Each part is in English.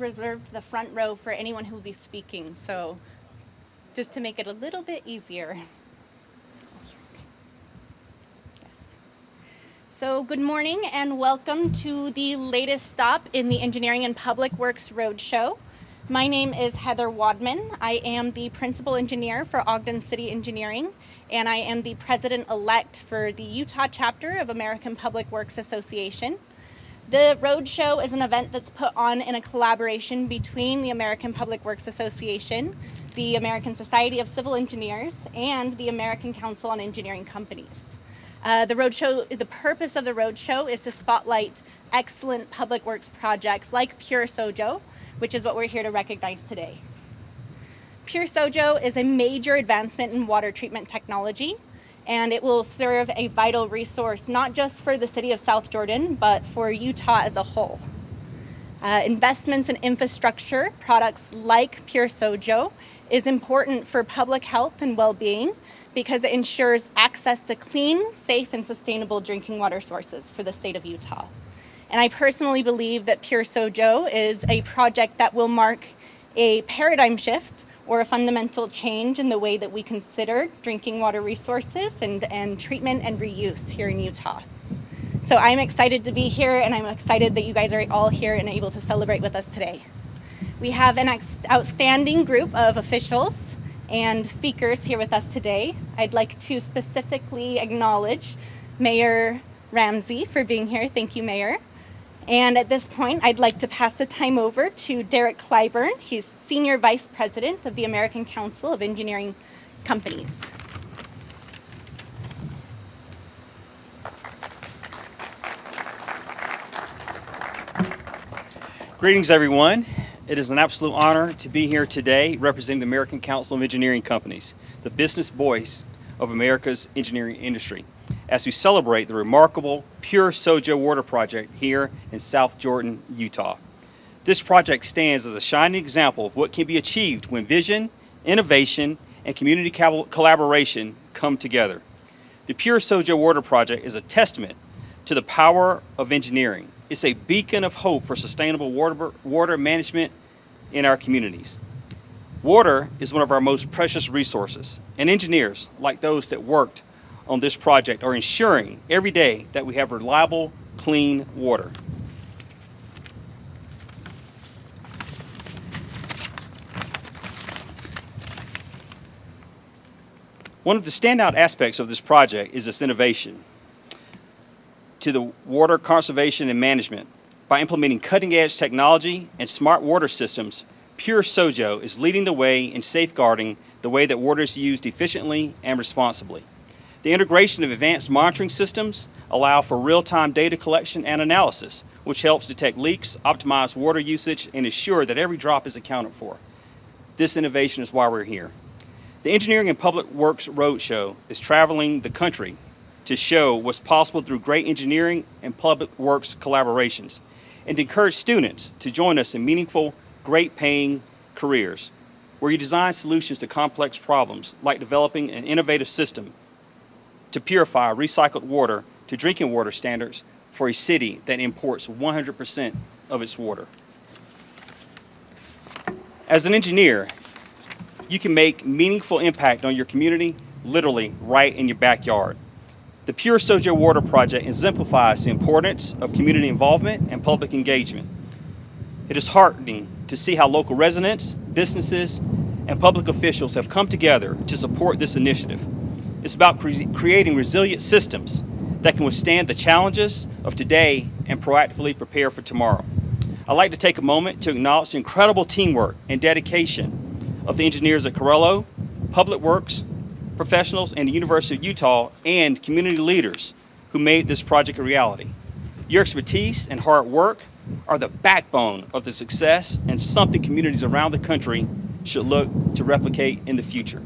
reserved the front row for anyone who will be speaking, so just to make it a little bit easier. Yes. So good morning and welcome to the latest stop in the Engineering and Public Works Roadshow. My name is Heather Wadman. I am the Principal Engineer for Ogden City Engineering, and I am the President-elect for the Utah chapter of American Public Works Association. The Roadshow is an event that's put on in a collaboration between the American Public Works Association, the American Society of Civil Engineers, and the American Council on Engineering Companies. The purpose of the Roadshow is to spotlight excellent public works projects like Pure SoJo, which is what we're here to recognize today. Pure SoJo is a major advancement in water treatment technology, and it will serve a vital resource not just for the city of South Jordan, but for Utah as a whole. Investments in infrastructure products like Pure SoJo is important for public health and well-being because it ensures access to clean, safe, and sustainable drinking water sources for the state of Utah. And I personally believe that Pure SoJo is a project that will mark a paradigm shift or a fundamental change in the way that we consider drinking water resources and treatment and reuse here in Utah. So I'm excited to be here, and I'm excited that you guys are all here and able to celebrate with us today. We have an outstanding group of officials and speakers here with us today. I'd like to specifically acknowledge Mayor Ramsey for being here. Thank you, Mayor. And at this point, I'd like to pass the time over to Derek Clyburn. He's Senior Vice President of the American Council of Engineering Companies. Greetings, everyone. It is an absolute honor to be here today representing the American Council of Engineering Companies, the business voice of America's engineering industry, as we celebrate the remarkable Pure SoJo water project here in South Jordan, Utah. This project stands as a shining example of what can be achieved when vision, innovation, and community collaboration come together. The Pure SoJo water project is a testament to the power of engineering. It's a beacon of hope for sustainable water management in our communities. Water is one of our most precious resources, and engineers, like those that worked on this project, are ensuring every day that we have reliable, clean water. One of the standout aspects of this project is its innovation to the water conservation and management. By implementing cutting-edge technology and smart water systems, Pure SoJo is leading the way in safeguarding the way that water is used efficiently and responsibly. The integration of advanced monitoring systems allow for real-time data collection and analysis, which helps detect leaks, optimize water usage, and ensure that every drop is accounted for. This innovation is why we're here. The Engineering and Public Works Roadshow is traveling the country to show what's possible through great engineering and public works collaborations, and to encourage students to join us in meaningful, great-paying careers, where you design solutions to complex problems, like developing an innovative system to purify recycled water to drinking water standards for a city that imports 100% of its water. As an engineer, you can make meaningful impact on your community, literally right in your backyard. The Pure SoJo Water Project exemplifies the importance of community involvement and public engagement. It is heartening to see how local residents, businesses, and public officials have come together to support this initiative. It's about creating resilient systems that can withstand the challenges of today and proactively prepare for tomorrow. I'd like to take a moment to acknowledge the incredible teamwork and dedication of the engineers at Corello, Public Works professionals, and the University of Utah, and community leaders who made this project a reality. Your expertise and hard work are the backbone of the success, and something communities around the country should look to replicate in the future.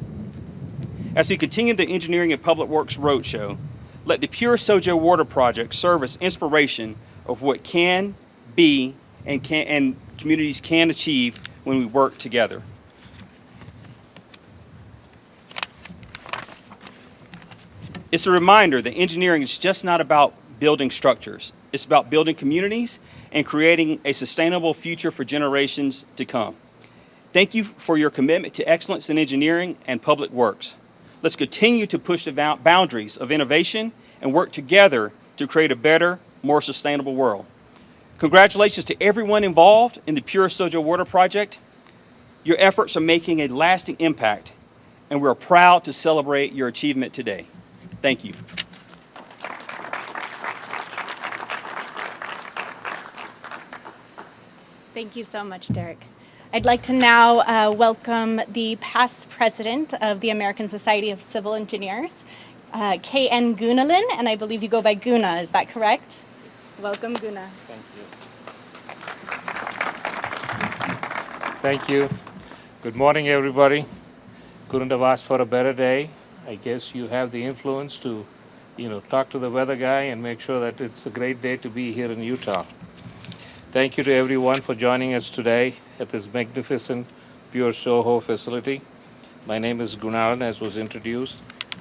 As we continue the Engineering and Public Works Roadshow, let the Pure SoJo Water Project serve as inspiration of what can be and communities can achieve when we work together. It's a reminder that engineering is just not about building structures. It's about building communities and creating a sustainable future for generations to come. Thank you for your commitment to excellence in engineering and public works. Let's continue to push the boundaries of innovation and work together to create a better, more sustainable world. Congratulations to everyone involved in the Pure SoJo Water Project. Your efforts are making a lasting impact, and we're proud to celebrate your achievement today. Thank you. Thank you so much, Derek. I'd like to now welcome the past president of the American Society of Civil Engineers, K.N. Gunalan, and I believe you go by Guna, is that correct? Welcome, Guna. Thank you. Thank you. Good morning, everybody. Couldn't have asked for a better day. I guess you have the influence to, talk to the weather guy and make sure that it's a great day to be here in Utah. Thank you to everyone for joining us today at this magnificent Pure SoJo facility. My name is Gunalan, as was introduced.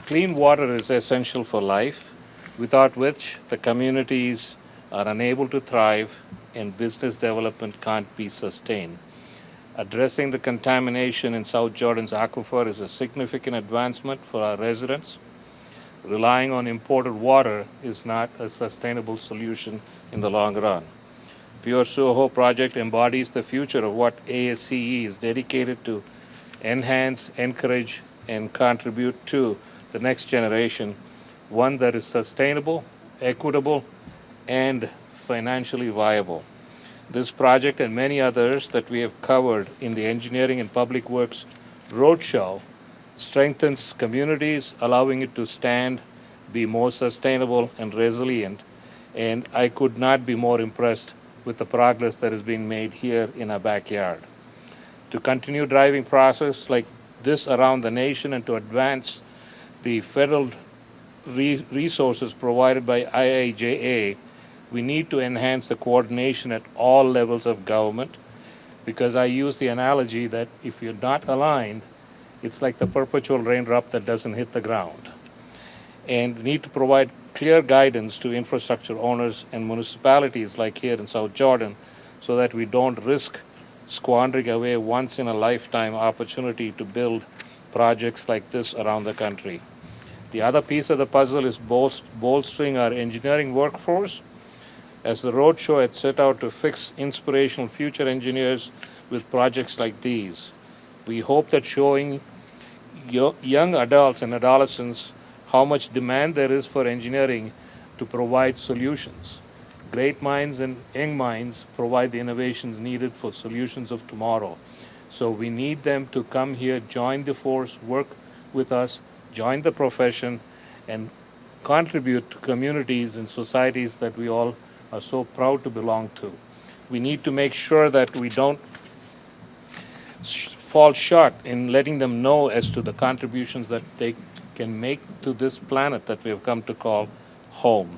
Clean water is essential for life, without which the communities are unable to thrive and business development can't be sustained. Addressing the contamination in South Jordan's aquifer is a significant advancement for our residents. Relying on imported water is not a sustainable solution in the long run. Pure SoJo project embodies the future of what ASCE is dedicated to enhance, encourage, and contribute to the next generation, one that is sustainable, equitable, and financially viable. This project and many others that we have covered in the Engineering and Public Works Roadshow strengthens communities, allowing it to stand, be more sustainable and resilient, and I could not be more impressed with the progress that is being made here in our backyard. To continue driving process like this around the nation and to advance the federal resources provided by IIJA, we need to enhance the coordination at all levels of government, because I use the analogy that if you're not aligned, it's like the perpetual raindrop that doesn't hit the ground. And we need to provide clear guidance to infrastructure owners and municipalities like here in South Jordan, so that we don't risk squandering away once in a lifetime opportunity to build projects like this around the country. The other piece of the puzzle is bolstering our engineering workforce, as the Roadshow had set out to fix inspirational future engineers with projects like these. We hope that showing young adults and adolescents how much demand there is for engineering to provide solutions. Great minds and young minds provide the innovations needed for solutions of tomorrow. So we need them to come here, join the force, work with us, join the profession, and contribute to communities and societies that we all are so proud to belong to. We need to make sure that we don't fall short in letting them know as to the contributions that they can make to this planet that we have come to call home.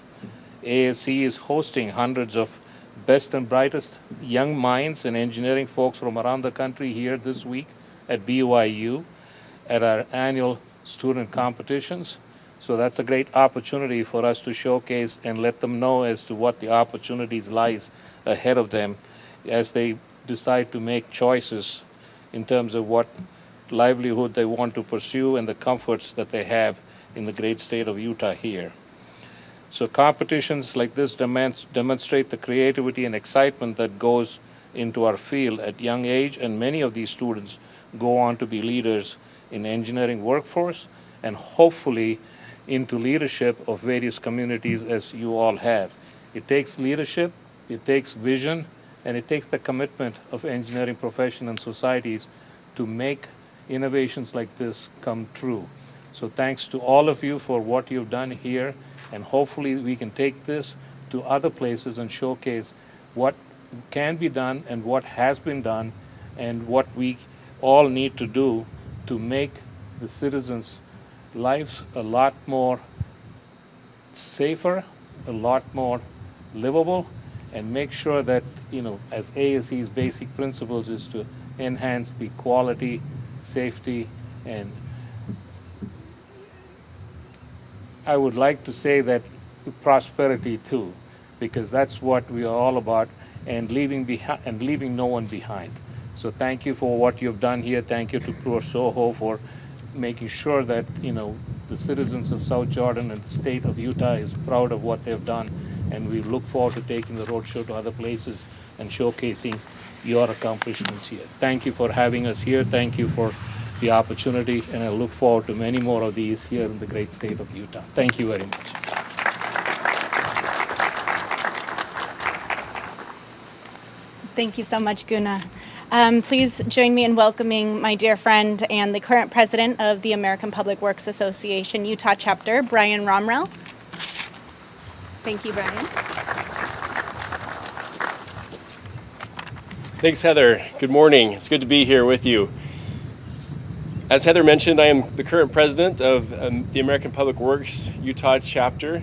ASC is hosting hundreds of best and brightest young minds and engineering folks from around the country here this week at BYU at our annual student competitions. So that's a great opportunity for us to showcase and let them know as to what the opportunities lies ahead of them as they decide to make choices in terms of what livelihood they want to pursue and the comforts that they have in the great state of Utah here. So competitions like this demonstrate the creativity and excitement that goes into our field at young age, and many of these students go on to be leaders in engineering workforce and hopefully into leadership of various communities as you all have. It takes leadership, it takes vision, and it takes the commitment of engineering profession and societies to make innovations like this come true. So thanks to all of you for what you've done here, and hopefully we can take this to other places and showcase what can be done and what has been done and what we all need to do to make the citizens' lives a lot more safer, a lot more livable, and make sure that, as ASC's basic principles is to enhance the quality, safety, and I would like to say that prosperity too, because that's what we are all about. and leaving no one behind. So thank you for what you've done here. Thank you to Pure SoJo for making sure that the citizens of South Jordan and the state of Utah is proud of what they've done, and we look forward to taking the roadshow to other places and showcasing your accomplishments here. Thank you for having us here. Thank you for the opportunity, and I look forward to many more of these here in the great state of Utah. Thank you very much. Thank you so much, Guna. Please join me in welcoming my dear friend and the current president of the American Public Works Association Utah chapter, Brian Romrell. Thank you, Brian. Thanks, Heather. Good morning. It's good to be here with you. As Heather mentioned, I am the current president of the American Public Works Utah chapter,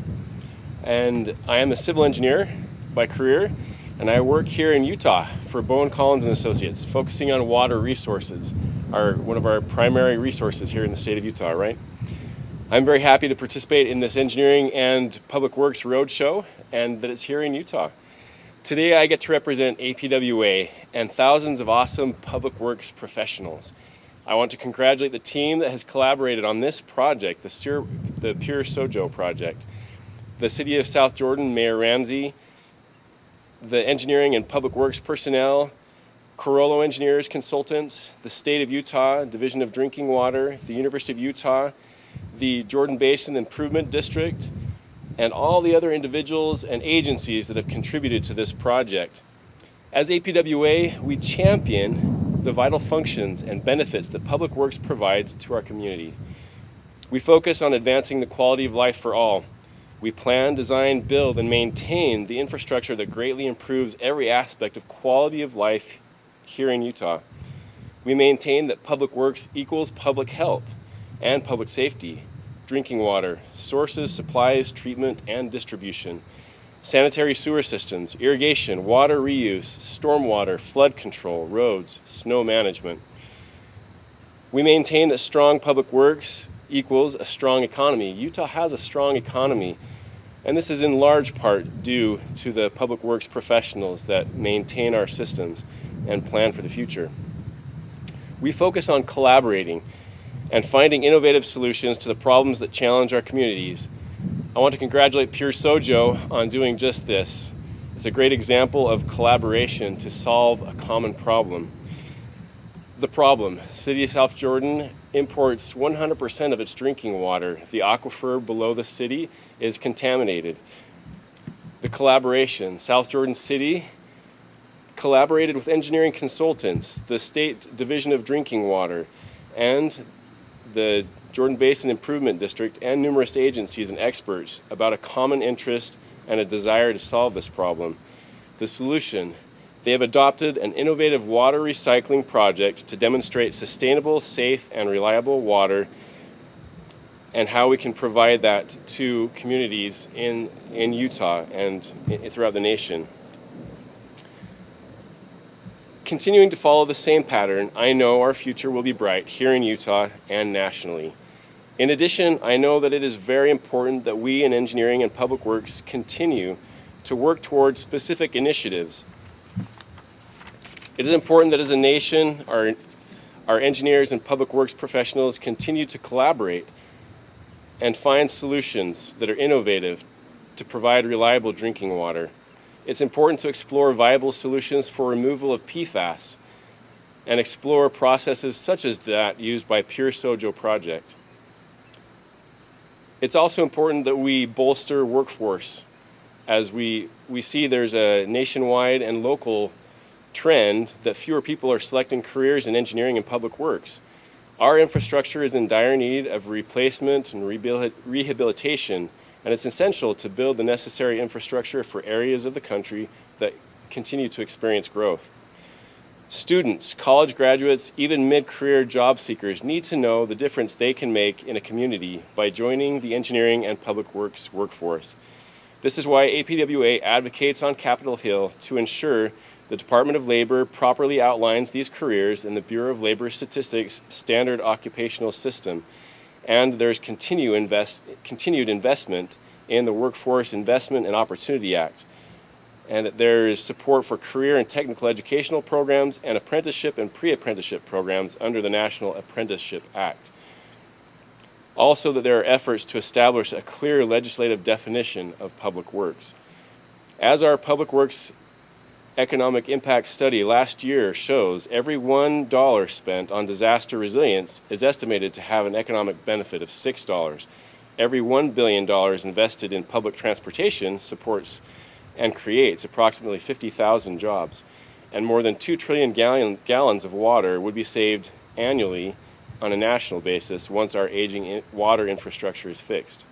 and I am a civil engineer by career, and I work here in Utah for Bowen Collins and Associates, focusing on water resources, one of our primary resources here in the state of Utah, right? I'm very happy to participate in this Engineering and Public Works Roadshow, and that it's here in Utah. Today I get to represent APWA and thousands of awesome public works professionals. I want to congratulate the team that has collaborated on this project, the Pure SoJo project. The City of South Jordan, Mayor Ramsey, the engineering and public works personnel, Corollo engineers, consultants, the State of Utah, Division of Drinking Water, the University of Utah, the Jordan Basin Improvement District, and all the other individuals and agencies that have contributed to this project. As APWA, we champion the vital functions and benefits that public works provides to our community. We focus on advancing the quality of life for all. We plan, design, build, and maintain the infrastructure that greatly improves every aspect of quality of life here in Utah. We maintain that public works equals public health and public safety, drinking water, sources, supplies, treatment, and distribution, sanitary sewer systems, irrigation, water reuse, stormwater, flood control, roads, snow management. We maintain that strong public works equals a strong economy. Utah has a strong economy, and this is in large part due to the public works professionals that maintain our systems and plan for the future. We focus on collaborating and finding innovative solutions to the problems that challenge our communities. I want to congratulate Pure SoJo on doing just this. It's a great example of collaboration to solve a common problem. The problem: City of South Jordan imports 100% of its drinking water. The aquifer below the city is contaminated. The collaboration: South Jordan City collaborated with engineering consultants, the State Division of Drinking Water, and the Jordan Basin Improvement District, and numerous agencies and experts about a common interest and a desire to solve this problem. The solution: they have adopted an innovative water recycling project to demonstrate sustainable, safe, and reliable water, and how we can provide that to communities in Utah and throughout the nation. Continuing to follow the same pattern, I know our future will be bright here in Utah and nationally. In addition, I know that it is very important that we in engineering and public works continue to work towards specific initiatives. It is important that as a nation, our engineers and public works professionals continue to collaborate and find solutions that are innovative to provide reliable drinking water. It's important to explore viable solutions for removal of PFAS and explore processes such as that used by Pure SoJo project. It's also important that we bolster workforce, as we see there's a nationwide and local trend that fewer people are selecting careers in engineering and public works. Our infrastructure is in dire need of replacement and rehabilitation, and it's essential to build the necessary infrastructure for areas of the country that continue to experience growth. Students, college graduates, even mid-career job seekers need to know the difference they can make in a community by joining the engineering and public works workforce. This is why APWA advocates on Capitol Hill to ensure the Department of Labor properly outlines these careers in the Bureau of Labor Statistics Standard Occupational System, and there's continued investment in the Workforce Investment and Opportunity Act. and that there is support for career and technical educational programs and apprenticeship and pre-apprenticeship programs under the National Apprenticeship Act. Also, that there are efforts to establish a clear legislative definition of public works. As our Public Works economic impact study last year shows, every $1 spent on disaster resilience is estimated to have an economic benefit of $6. Every $1 billion invested in public transportation supports and creates approximately 50,000 jobs, and more than 2 trillion gallons of water would be saved annually on a national basis once our aging water infrastructure is fixed.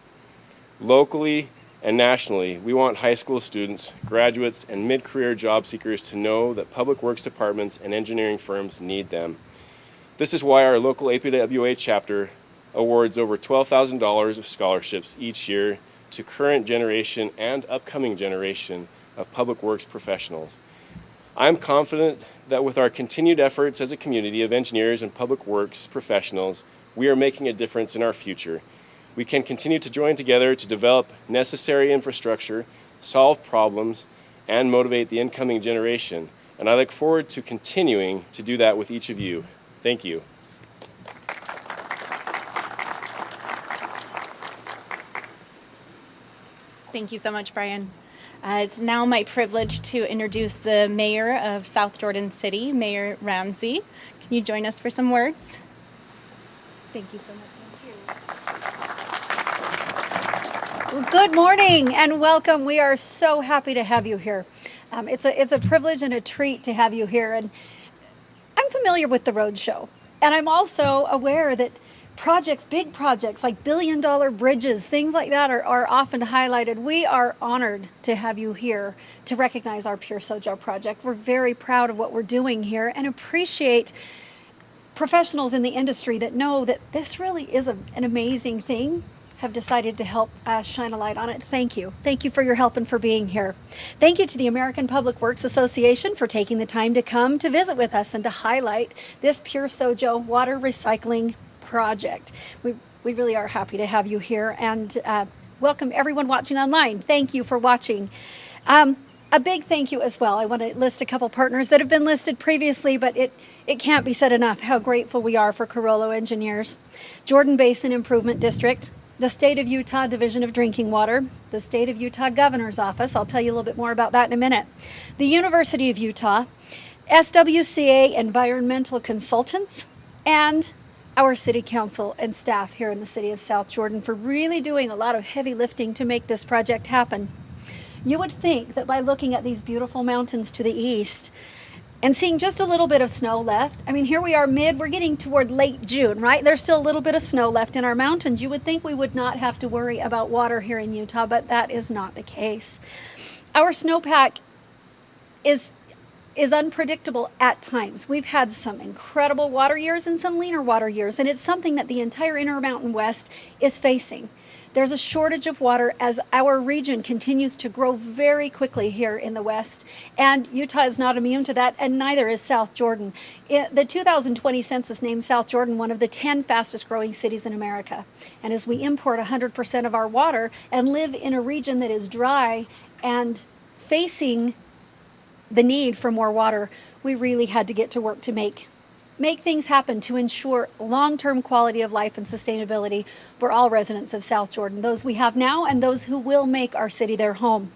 Locally and nationally, we want high school students, graduates, and mid-career job seekers to know that public works departments and engineering firms need them. This is why our local APWA chapter awards over $12,000 of scholarships each year to current generation and upcoming generation of public works professionals. I'm confident that with our continued efforts as a community of engineers and public works professionals, we are making a difference in our future. We can continue to join together to develop necessary infrastructure, solve problems, and motivate the incoming generation. And I look forward to continuing to do that with each of you. Thank you. Thank you so much, Brian. It's now my privilege to introduce the Mayor of South Jordan City, Mayor Ramsey. Can you join us for some words? Thank you so much. Well, good morning and welcome. We are so happy to have you here. It's a privilege and a treat to have you here. And I'm familiar with the Roadshow, and I'm also aware that projects, big projects like billion-dollar bridges, things like that are often highlighted. We are honored to have you here to recognize our Pure SoJo project. We're very proud of what we're doing here and appreciate professionals in the industry that know that this really is an amazing thing, have decided to help shine a light on it. Thank you. Thank you for your help and for being here. Thank you to the American Public Works Association for taking the time to come to visit with us and to highlight this Pure SoJo water recycling project. We really are happy to have you here, and welcome everyone watching online. Thank you for watching. A big thank you as well. I want to list a couple partners that have been listed previously, but it can't be said enough how grateful we are for Carollo Engineers, Jordan Basin Improvement District, the State of Utah Division of Drinking Water, the State of Utah Governor's Office, I'll tell you a little bit more about that in a minute, the University of Utah, SWCA Environmental Consultants, and our City Council and staff here in the City of South Jordan for really doing a lot of heavy lifting to make this project happen. You would think that by looking at these beautiful mountains to the east and seeing just a little bit of snow left, I mean, here we are we're getting toward late June, right? There's still a little bit of snow left in our mountains. You would think we would not have to worry about water here in Utah, but that is not the case. Our snowpack is unpredictable at times. We've had some incredible water years and some leaner water years, and it's something that the entire Intermountain West is facing. There's a shortage of water as our region continues to grow very quickly here in the West, and Utah is not immune to that, and neither is South Jordan. The 2020 census named South Jordan one of the 10 fastest growing cities in America. And as we import 100% of our water and live in a region that is dry and facing the need for more water, we really had to get to work to make things happen to ensure long-term quality of life and sustainability for all residents of South Jordan, those we have now and those who will make our city their home.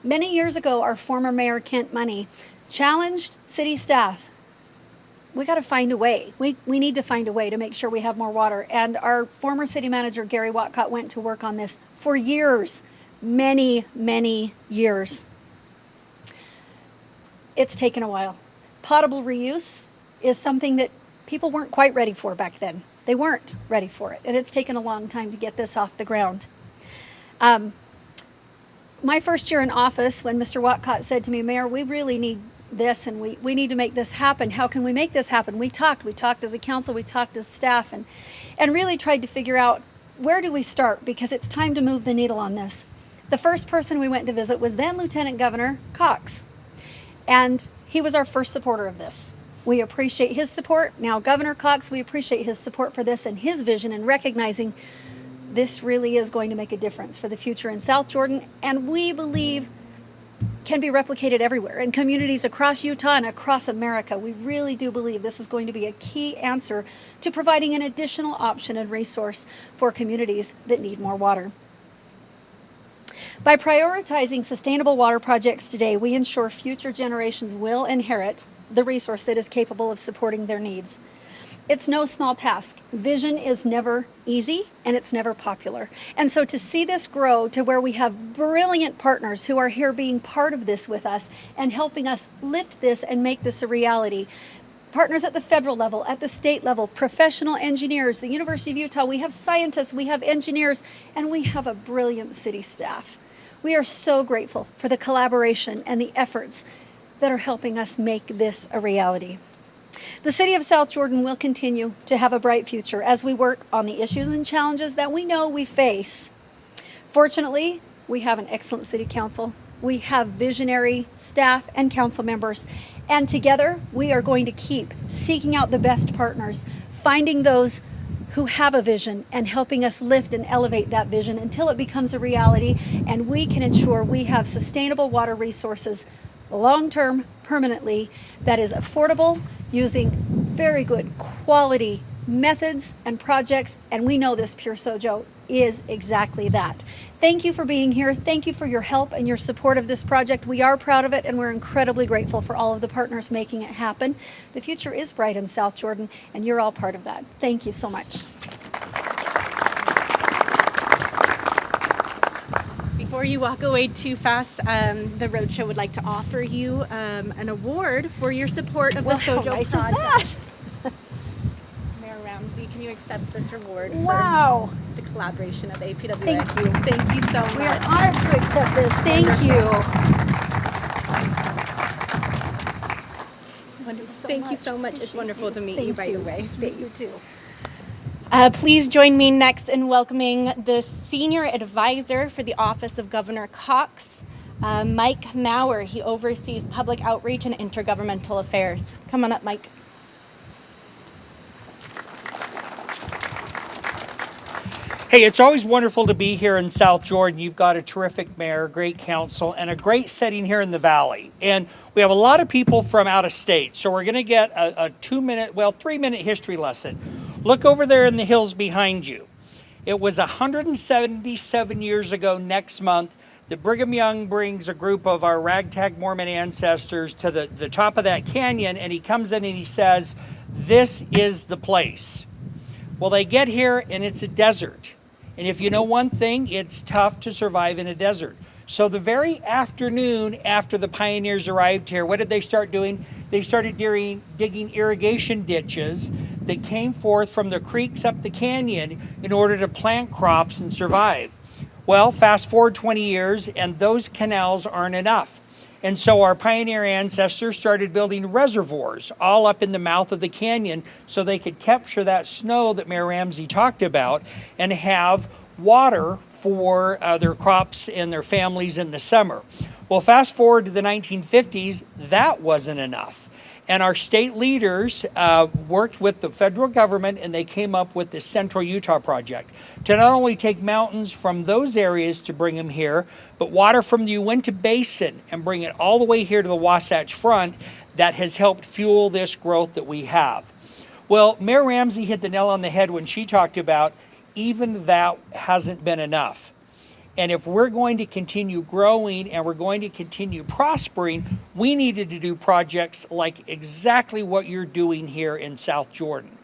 Many years ago, our former Mayor Kent Money challenged city staff. We got to find a way. We need to find a way to make sure we have more water. And our former city manager, Gary Watcott, went to work on this for years, many, many years. It's taken a while. Potable reuse is something that people weren't quite ready for back then. They weren't ready for it, and it's taken a long time to get this off the ground. My first year in office, when Mr. Watcott said to me, Mayor, we really need this, and we need to make this happen. How can we make this happen? We talked as a council, we talked as staff, and really tried to figure out, where do we start? Because it's time to move the needle on this. The first person we went to visit was then Lieutenant Governor Cox, and he was our first supporter of this. We appreciate his support. Now, Governor Cox, we appreciate his support for this and his vision and recognizing this really is going to make a difference for the future in South Jordan. And we believe can be replicated everywhere in communities across Utah and across America. We really do believe this is going to be a key answer to providing an additional option and resource for communities that need more water. By prioritizing sustainable water projects today, we ensure future generations will inherit the resource that is capable of supporting their needs. It's no small task. Vision is never easy and it's never popular. And so to see this grow to where we have brilliant partners who are here being part of this with us and helping us lift this and make this a reality. Partners at the federal level, at the state level, professional engineers, the University of Utah, we have scientists, we have engineers, and we have a brilliant city staff. We are so grateful for the collaboration and the efforts that are helping us make this a reality. The City of South Jordan will continue to have a bright future as we work on the issues and challenges that we know we face. Fortunately, we have an excellent City Council. We have visionary staff and council members, and together we are going to keep seeking out the best partners, finding those who have a vision and helping us lift and elevate that vision until it becomes a reality and we can ensure we have sustainable water resources long-term, permanently, that is affordable, using very good quality methods and projects, and we know this Pure SoJo is exactly that. Thank you for being here. Thank you for your help and your support of this project. We are proud of it, and we're incredibly grateful for all of the partners making it happen. The future is bright in South Jordan, and you're all part of that. Thank you so much. Before you walk away too fast, the Roadshow would like to offer you an award for your support of the How SoJo nice project. is that? Mayor Ramsey, can you accept this award Wow. for the collaboration of APWA? Thank you. Thank you so much. We are honored to accept this. Thank you. Thank you so much. It's wonderful to meet you, by the way. Nice to meet you too. Please join me next in welcoming the Senior Advisor for the Office of Governor Cox, Mike Maurer. He oversees public outreach and intergovernmental affairs. Come on up, Mike. Hey, it's always wonderful to be here in South Jordan. You've got a terrific mayor, great council, and a great setting here in the valley. And we have a lot of people from out of state, so we're going to get a 3-minute history lesson. Look over there in the hills behind you. It was 177 years ago next month that Brigham Young brings a group of our ragtag Mormon ancestors to the top of that canyon, and he comes in and he says, "This is the place." Well, they get here and it's a desert. And if you know one thing, it's tough to survive in a desert. So the very afternoon after the pioneers arrived here, what did they start doing? They started digging irrigation ditches that came forth from the creeks up the canyon in order to plant crops and survive. Well, fast forward 20 years and those canals aren't enough. And so our pioneer ancestors started building reservoirs all up in the mouth of the canyon so they could capture that snow that Mayor Ramsey talked about and have water for their crops and their families in the summer. Well, fast forward to the 1950s, that wasn't enough. And our state leaders worked with the federal government and they came up with the Central Utah Project to not only take mountains from those areas to bring them here, but water from the Uinta Basin and bring it all the way here to the Wasatch Front that has helped fuel this growth that we have. Well, Mayor Ramsey hit the nail on the head when she talked about even that hasn't been enough. And if we're going to continue growing and we're going to continue prospering, we needed to do projects like exactly what you're doing here in South Jordan.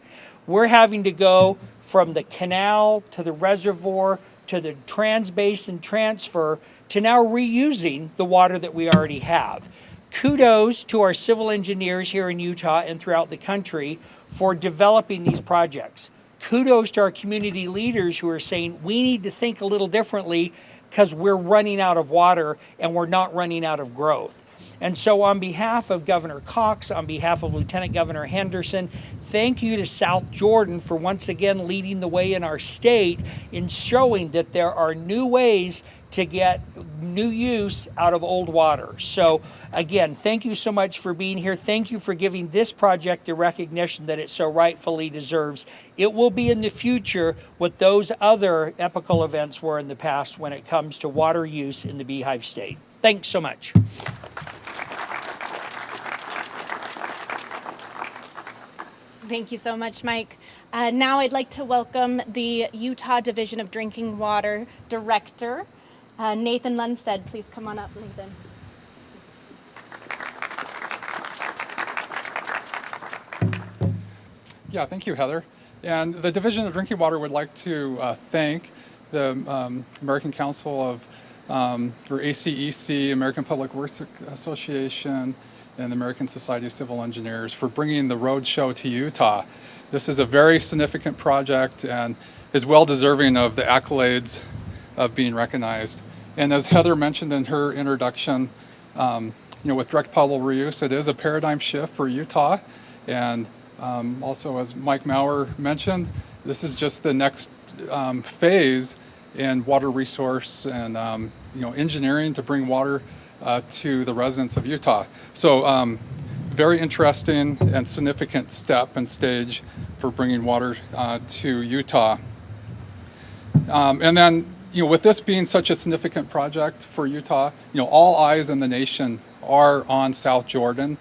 We're having to go from the canal to the reservoir to the trans-basin transfer to now reusing the water that we already have. Kudos to our civil engineers here in Utah and throughout the country for developing these projects. Kudos to our community leaders who are saying we need to think a little differently because we're running out of water and we're not running out of growth. And so on behalf of Governor Cox, on behalf of Lieutenant Governor Henderson, thank you to South Jordan for once again leading the way in our state in showing that there are new ways to get new use out of old water. So again, thank you so much for being here. Thank you for giving this project the recognition that it so rightfully deserves. It will be in the future what those other epical events were in the past when it comes to water use in the Beehive State. Thanks so much. Thank you so much, Mike. Now I'd like to welcome the Utah Division of Drinking Water Director, Nathan Lundstedt. Please come on up, Nathan. Yeah, thank you, Heather. And the Division of Drinking Water would like to thank the American Council of, or ACEC, American Public Works Association, and the American Society of Civil Engineers for bringing the Roadshow to Utah. This is a very significant project and is well deserving of the accolades of being recognized. And as Heather mentioned in her introduction, with direct potable reuse, it is a paradigm shift for Utah. And also, as Mike Maurer mentioned, this is just the next phase in water resource and engineering to bring water to the residents of Utah. So very interesting and significant step and stage for bringing water to Utah. And then, with this being such a significant project for Utah, all eyes in the nation are on South Jordan.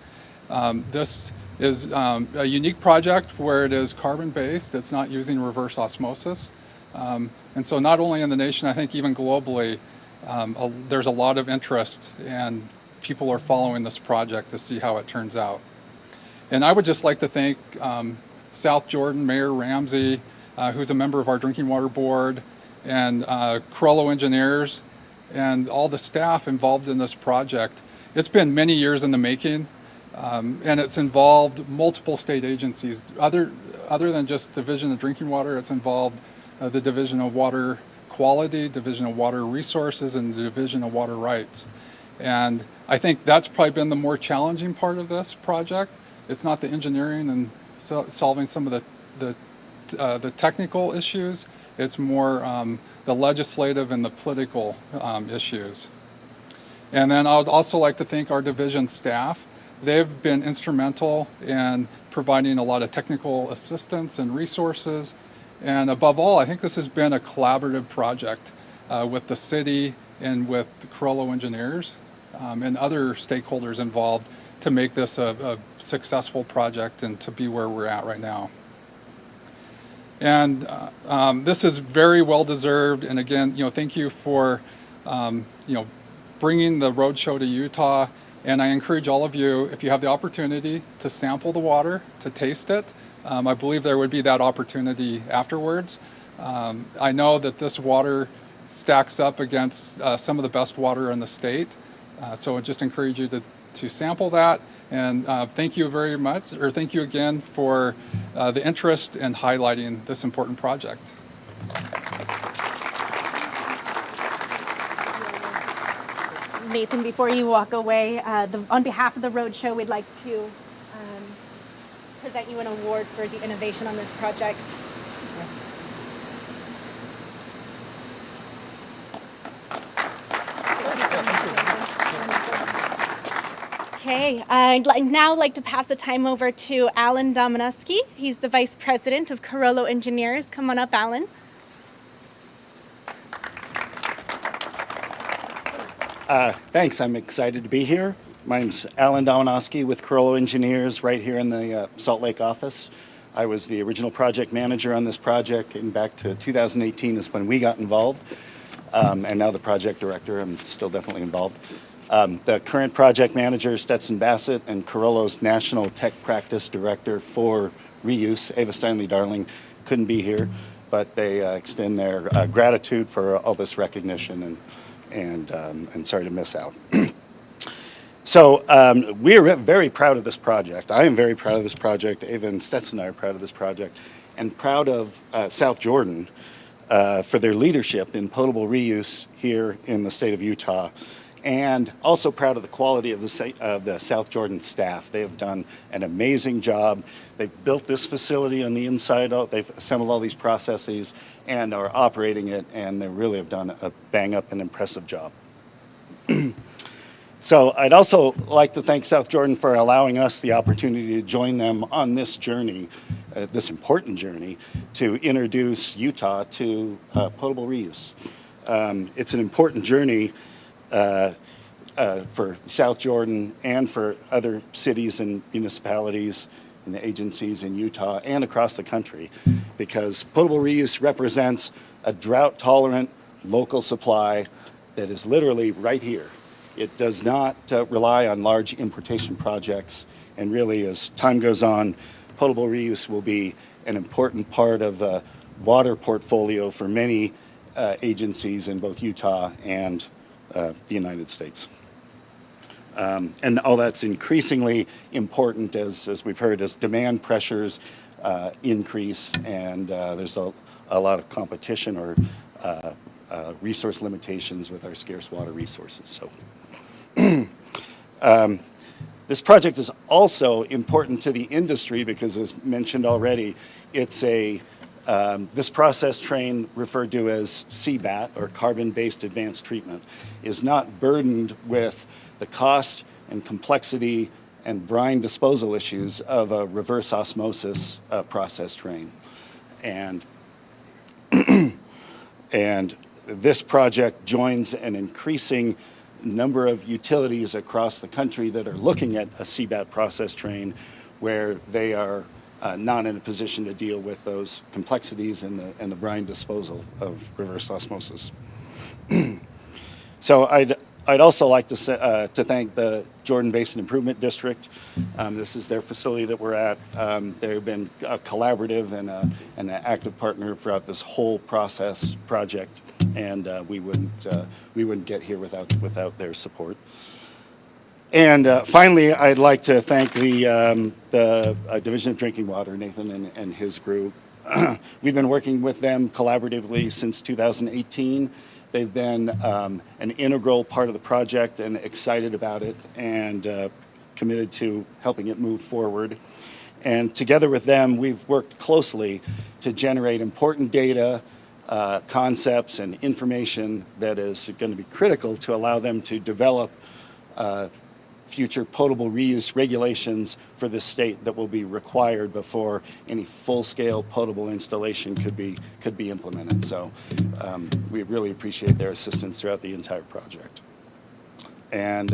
This is a unique project where it is carbon-based. It's not using reverse osmosis. And so not only in the nation, I think even globally, there's a lot of interest and people are following this project to see how it turns out. And I would just like to thank South Jordan Mayor Ramsey, who's a member of our Drinking Water Board, and Corollo Engineers, and all the staff involved in this project. It's been many years in the making, and it's involved multiple state agencies. Other than just Division of Drinking Water, it's involved the Division of Water Quality, Division of Water Resources, and the Division of Water Rights. And I think that's probably been the more challenging part of this project. It's not the engineering and solving some of the technical issues. It's more the legislative and the political issues. And then I would also like to thank our division staff. They've been instrumental in providing a lot of technical assistance and resources. And above all, I think this has been a collaborative project with the city and with the Corollo Engineers and other stakeholders involved to make this a successful project and to be where we're at right now. And this is very well deserved. And again, thank you for bringing the Roadshow to Utah. And I encourage all of you, if you have the opportunity to sample the water, to taste it. I believe there would be that opportunity afterwards. I know that this water stacks up against some of the best water in the state. So I just encourage you to sample that. And thank you very much, or thank you again for the interest in highlighting this important project. Nathan, before you walk away, on behalf of the Roadshow, we'd like to present you an award for the innovation on this project. Okay, I'd now like to pass the time over to Alan Domanowski. He's the Vice President of Corollo Engineers. Come on up, Alan. Thanks, I'm excited to be here. My name's Alan Domanowski with Corollo Engineers right here in the Salt Lake office. I was the original project manager on this project, and back to 2018 is when we got involved. And now the project director, I'm still definitely involved. The current project manager, Stetson Bassett, and Corollo's National Tech Practice Director for Reuse, Ava Steinley-Darling, couldn't be here, but they extend their gratitude for all this recognition and sorry to miss out. So we are very proud of this project. I am very proud of this project. Ava and Stetson and I are proud of this project, and proud of South Jordan for their leadership in potable reuse here in the state of Utah, and also proud of the quality of the South Jordan staff. They have done an amazing job. They've built this facility on the inside out. They've assembled all these processes and are operating it, and they really have done a bang-up and impressive job. So I'd also like to thank South Jordan for allowing us the opportunity to join them on this journey, this important journey, to introduce Utah to potable reuse. It's an important journey for South Jordan and for other cities and municipalities and agencies in Utah and across the country, because potable reuse represents a drought-tolerant local supply that is literally right here. It does not rely on large importation projects, and really, as time goes on, potable reuse will be an important part of the water portfolio for many agencies in both Utah and the United States. And all that's increasingly important, as we've heard, as demand pressures increase and there's a lot of competition or resource limitations with our scarce water resources. So this project is also important to the industry because, as mentioned already, it's this process train, referred to as CBAT, or carbon-based advanced treatment, is not burdened with the cost and complexity and brine disposal issues of a reverse osmosis process train. And, and this project joins an increasing number of utilities across the country that are looking at a CBAT process train where they are not in a position to deal with those complexities and the brine disposal of reverse osmosis. So I'd also like to thank the Jordan Basin Improvement District. This is their facility that we're at. They've been a collaborative and an active partner throughout this whole project, and we wouldn't get here without their support. And finally, I'd like to thank the Division of Drinking Water, Nathan and his group. We've been working with them collaboratively since 2018. They've been an integral part of the project and excited about it and committed to helping it move forward. And together with them, we've worked closely to generate important data, concepts, and information that is going to be critical to allow them to develop future potable reuse regulations for the state that will be required before any full-scale potable installation could be implemented. So we really appreciate their assistance throughout the entire project, and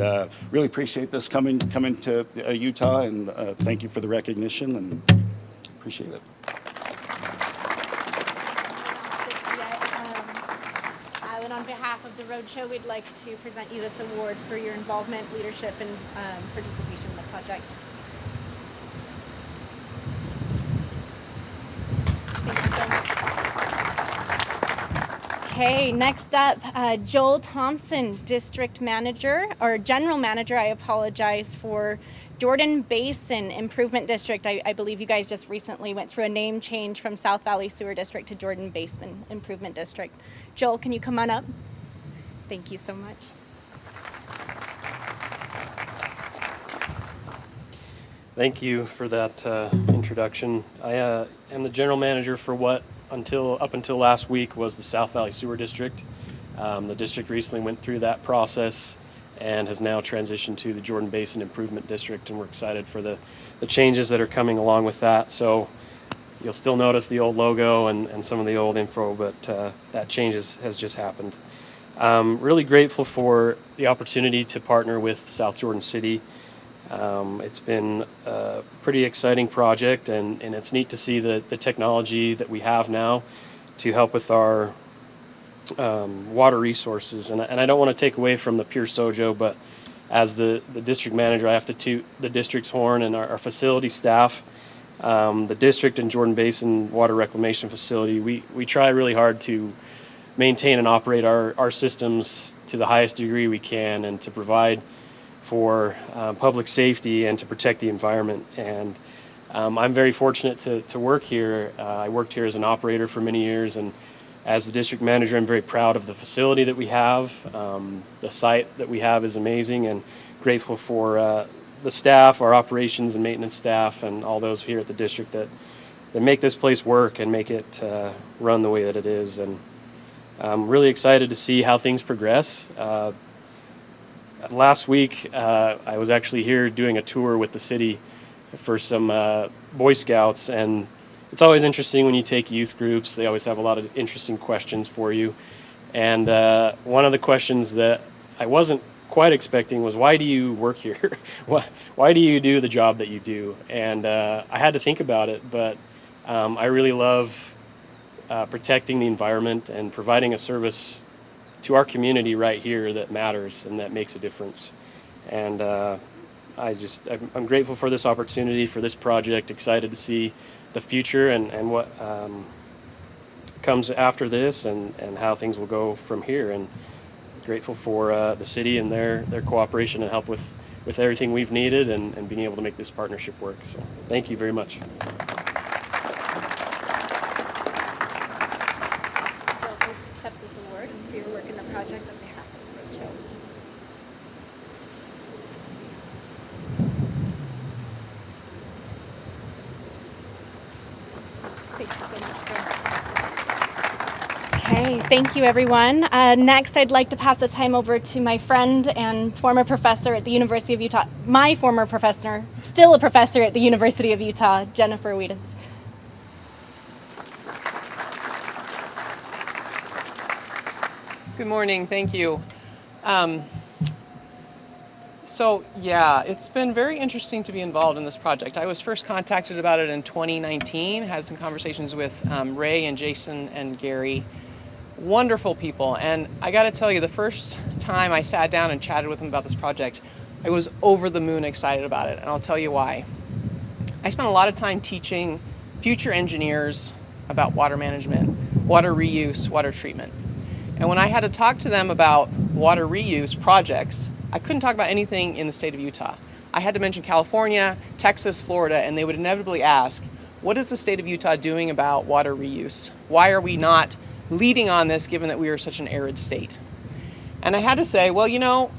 really appreciate this coming to Utah. And thank you for the recognition, and appreciate it. And on behalf of the Roadshow, we'd like to present you this award for your involvement, leadership, and participation in the project. Thank you so much. Okay, next up, Joel Thompson, District Manager, or General Manager, I apologize, for Jordan Basin Improvement District. I believe you guys just recently went through a name change from South Valley Sewer District to Jordan Basin Improvement District. Joel, can you come on up? Thank you so much. Thank you for that introduction. I am the general manager for what up until last week was the South Valley Sewer District. The district recently went through that process and has now transitioned to the Jordan Basin Improvement District, and we're excited for the changes that are coming along with that. So you'll still notice the old logo and some of the old info, but that change has just happened. Really grateful for the opportunity to partner with South Jordan City. It's been a pretty exciting project, and it's neat to see the technology that we have now to help with our water resources. And I don't want to take away from the Pure SoJo, but as the district manager, I have to toot the district's horn and our facility staff. The district and Jordan Basin Water Reclamation Facility, we try really hard to maintain and operate our systems to the highest degree we can, and to provide for public safety and to protect the environment. And I'm very fortunate to work here. I worked here as an operator for many years, and as the district manager, I'm very proud of the facility that we have. The site that we have is amazing, and grateful for the staff, our operations and maintenance staff, and all those here at the district that make this place work and make it run the way that it is. And I'm really excited to see how things progress. Last week, I was actually here doing a tour with the city for some Boy Scouts, and it's always interesting when you take youth groups. They always have a lot of interesting questions for you. And one of the questions that I wasn't quite expecting was, why do you work here? Why do you do the job that you do? And I had to think about it, but I really love protecting the environment and providing a service to our community right here that matters and that makes a difference. And I'm grateful for this opportunity, for this project, excited to see the future and what comes after this and how things will go from here. And grateful for the city and their cooperation and help with everything we've needed and being able to make this partnership work. So thank you very much. Jill, please accept this award for your work in the project on behalf of Roadshow. Thank you so much, Jill. Okay, thank you, everyone. Next, I'd like to pass the time over to my friend and former professor at the University of Utah, my former professor, still a professor at the University of Utah, Jennifer Wiedis. Good morning, thank you. It's been very interesting to be involved in this project. I was first contacted about it in 2019, had some conversations with Ray and Jason and Gary. Wonderful people, and I gotta tell you, the first time I sat down and chatted with them about this project, I was over the moon excited about it, and I'll tell you why. I spent a lot of time teaching future engineers about water management, water reuse, water treatment. And when I had to talk to them about water reuse projects, I couldn't talk about anything in the state of Utah. I had to mention California, Texas, Florida, and they would inevitably ask, what is the state of Utah doing about water reuse? Why are we not leading on this given that we are such an arid state? And I had to say, well,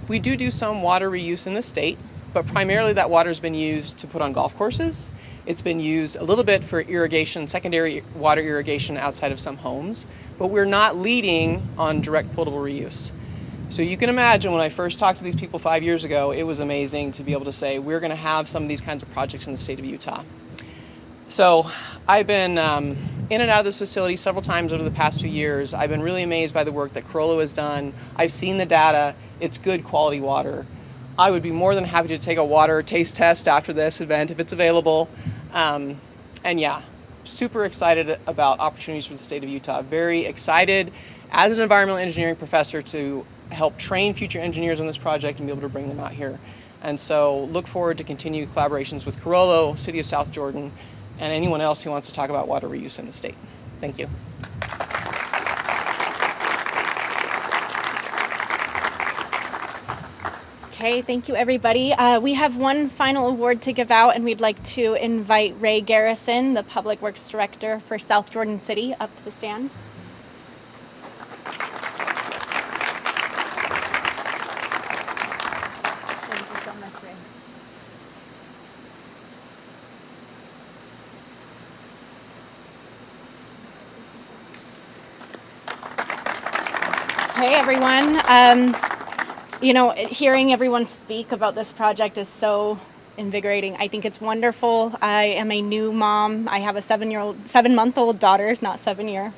we do some water reuse in this state, but primarily that water has been used to put on golf courses. It's been used a little bit for irrigation, secondary water irrigation outside of some homes, but we're not leading on direct potable reuse. So you can imagine when I first talked to these people 5 years ago, it was amazing to be able to say, we're gonna have some of these kinds of projects in the state of Utah. So I've been in and out of this facility several times over the past few years. I've been really amazed by the work that Corolo has done. I've seen the data, it's good quality water. I would be more than happy to take a water taste test after this event if it's available. Super excited about opportunities for the state of Utah. Very excited as an environmental engineering professor to help train future engineers on this project and be able to bring them out here. And so look forward to continued collaborations with Corolo, City of South Jordan, and anyone else who wants to talk about water reuse in the state. Thank you. Okay, thank you, everybody. We have one final award to give out, and we'd like to invite Ray Garrison, the Public Works Director for South Jordan City, up to the stand. Thank you so much, Ray. Hey, everyone. Hearing everyone speak about this project is so invigorating. I think it's wonderful. I am a new mom. I have a 7-month-old daughter, not 7-year.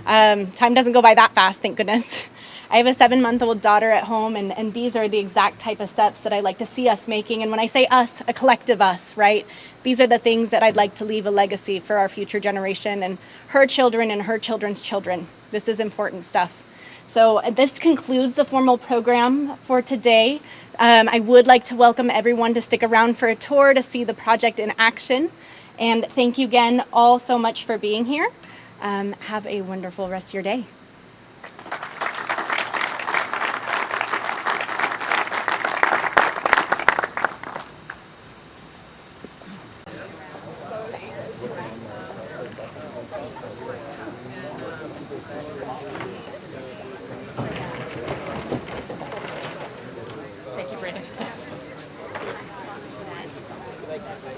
Time doesn't go by that fast, thank goodness. I have a 7-month-old daughter at home, and these are the exact type of steps that I like to see us making. And when I say us, a collective us, right? These are the things that I'd like to leave a legacy for our future generation and her children and her children's children. This is important stuff. So this concludes the formal program for today. I would like to welcome everyone to stick around for a tour to see the project in action. And thank you again all so much for being here. Have a wonderful rest of your day.